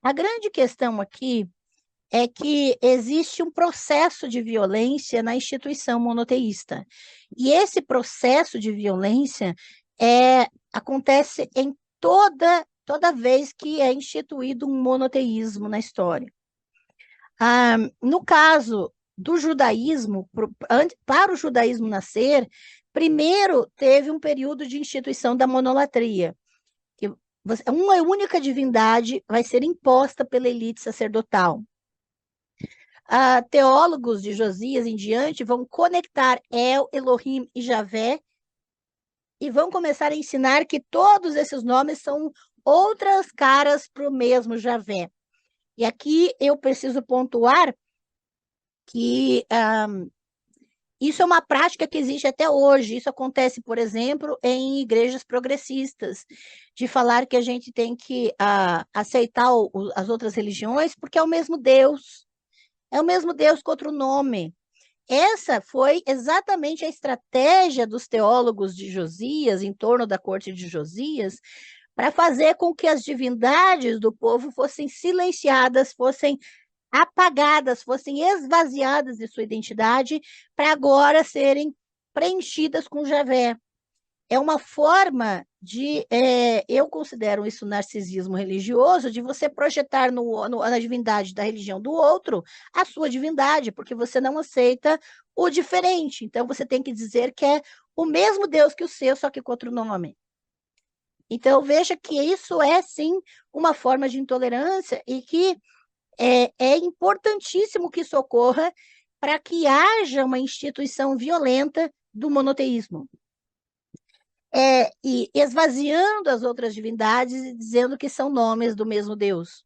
A grande questão aqui é que existe um processo de violência na instituição monoteísta. E esse processo de violência acontece em toda vez que é instituído um monoteísmo na história. No caso do judaísmo, para o judaísmo nascer, primeiro teve um período de instituição da monolatria, que uma única divindade vai ser imposta pela elite sacerdotal. Teólogos de Josias em diante vão conectar El, Elohim e Javé e vão começar a ensinar que todos esses nomes são outras caras para o mesmo Javé. E aqui eu preciso pontuar que isso é uma prática que existe até hoje. Isso acontece, por exemplo, em igrejas progressistas, de falar que a gente tem que aceitar as outras religiões porque é o mesmo Deus. É o mesmo Deus com outro nome. Essa foi exatamente a estratégia dos teólogos de Josias, em torno da corte de Josias, para fazer com que as divindades do povo fossem silenciadas, fossem apagadas, fossem esvaziadas de sua identidade, para agora serem preenchidas com Javé. É uma forma de, eu considero isso narcisismo religioso, de você projetar na divindade da religião do outro a sua divindade, porque você não aceita o diferente. Então, você tem que dizer que é o mesmo Deus que o seu, só que com outro nome. Então, veja que isso é, sim, uma forma de intolerância e que é importantíssimo que isso ocorra para que haja uma instituição violenta do monoteísmo. E esvaziando as outras divindades e dizendo que são nomes do mesmo Deus.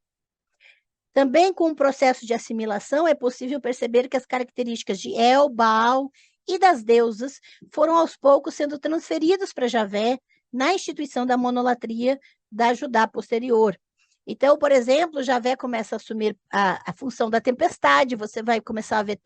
Também com o processo de assimilação é possível perceber que as características de El, Baal e das deusas foram aos poucos sendo transferidas para Javé na instituição da monolatria da Judá posterior. Então, por exemplo, Javé começa a assumir a função da tempestade, você vai começar a ver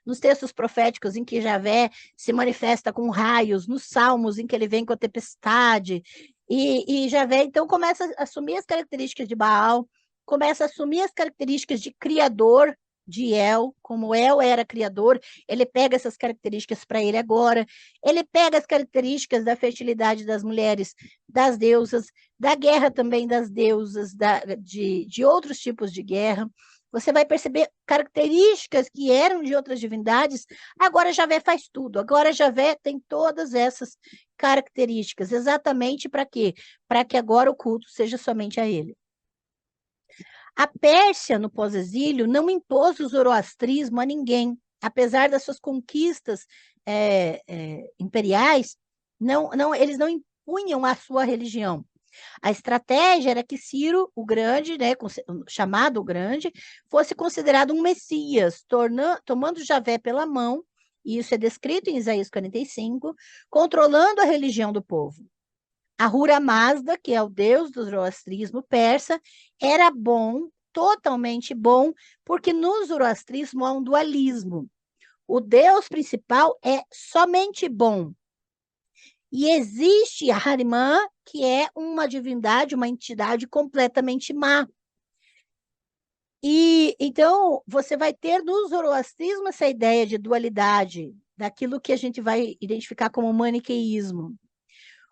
nos textos proféticos em que Javé se manifesta com raios, nos salmos em que ele vem com a tempestade, e Javé, então, começa a assumir as características de Baal, começa a assumir as características de criador de El, como El era criador, ele pega essas características para ele agora, ele pega as características da fertilidade das mulheres, das deusas, da guerra também das deusas, de outros tipos de guerra. Você vai perceber características que eram de outras divindades, agora Javé faz tudo, agora Javé tem todas essas características, exatamente para quê? Para que agora o culto seja somente a ele. A Pérsia, no pós-exílio, não impôs o zoroastrismo a ninguém, apesar das suas conquistas imperiais, eles não impunham a sua religião. A estratégia era que Ciro, o Grande, né, chamado o Grande, fosse considerado um Messias, tomando Javé pela mão, e isso é descrito em Isaías 45, controlando a religião do povo. Ahura Mazda, que é o deus do zoroastrismo persa, era bom, totalmente bom, porque no zoroastrismo há um dualismo. O deus principal é somente bom. E existe a Harimã, que é uma divindade, uma entidade completamente má. E então você vai ter no zoroastrismo essa ideia de dualidade, daquilo que a gente vai identificar como maniqueísmo.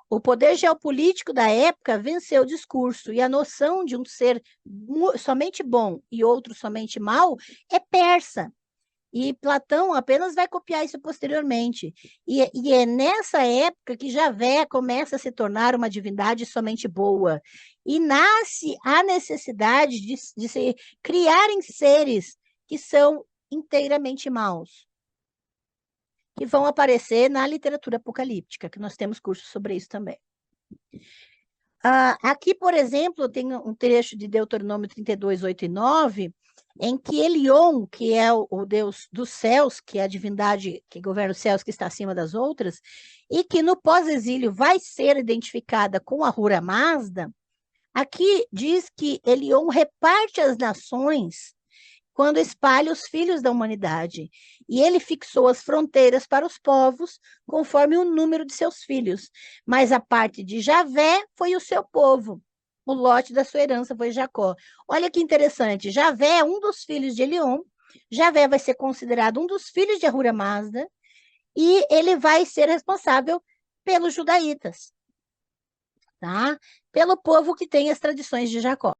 O poder geopolítico da época venceu o discurso, e a noção de um ser somente bom e outro somente mal é persa. E Platão apenas vai copiar isso posteriormente. E é nessa época que Javé começa a se tornar uma divindade somente boa. E nasce a necessidade de se criarem seres que são inteiramente maus, que vão aparecer na literatura apocalíptica, que nós temos cursos sobre isso também. Aqui, por exemplo, tem um trecho de Deuteronômio 32, 8 e 9, em que Elion, que é o deus dos céus, que é a divindade que governa os céus, que está acima das outras, e que no pós-exílio vai ser identificada com Ahura Mazda, aqui diz que Elion reparte as nações quando espalha os filhos da humanidade, e ele fixou as fronteiras para os povos conforme o número de seus filhos, mas a parte de Javé foi o seu povo. o lote da sua herança foi Jacó. Olha que interessante, Javé é um dos filhos de Eliom, Javé vai ser considerado um dos filhos de Ahura Mazda, e ele vai ser responsável pelos judaítas, tá? Pelo povo que tem as tradições de Jacó.